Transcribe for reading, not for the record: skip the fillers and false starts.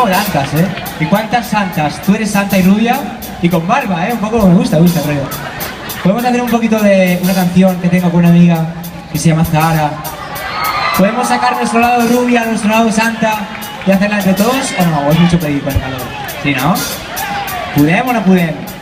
poco blancas, ¿eh? ¿Y cuántas santas? Tú eres santa y rubia y con barba, ¿eh? Un poco me gusta el rollo. Podemos hacer un poquito de una canción que tengo con una amiga que se llama Zahara. ¿Podemos sacar nuestro lado rubia, nuestro lado santa y hacerla entre todos? ¿O no? ¿O es mucho pedir con el calor? ¿Sí, no? ¿Podem o no podem?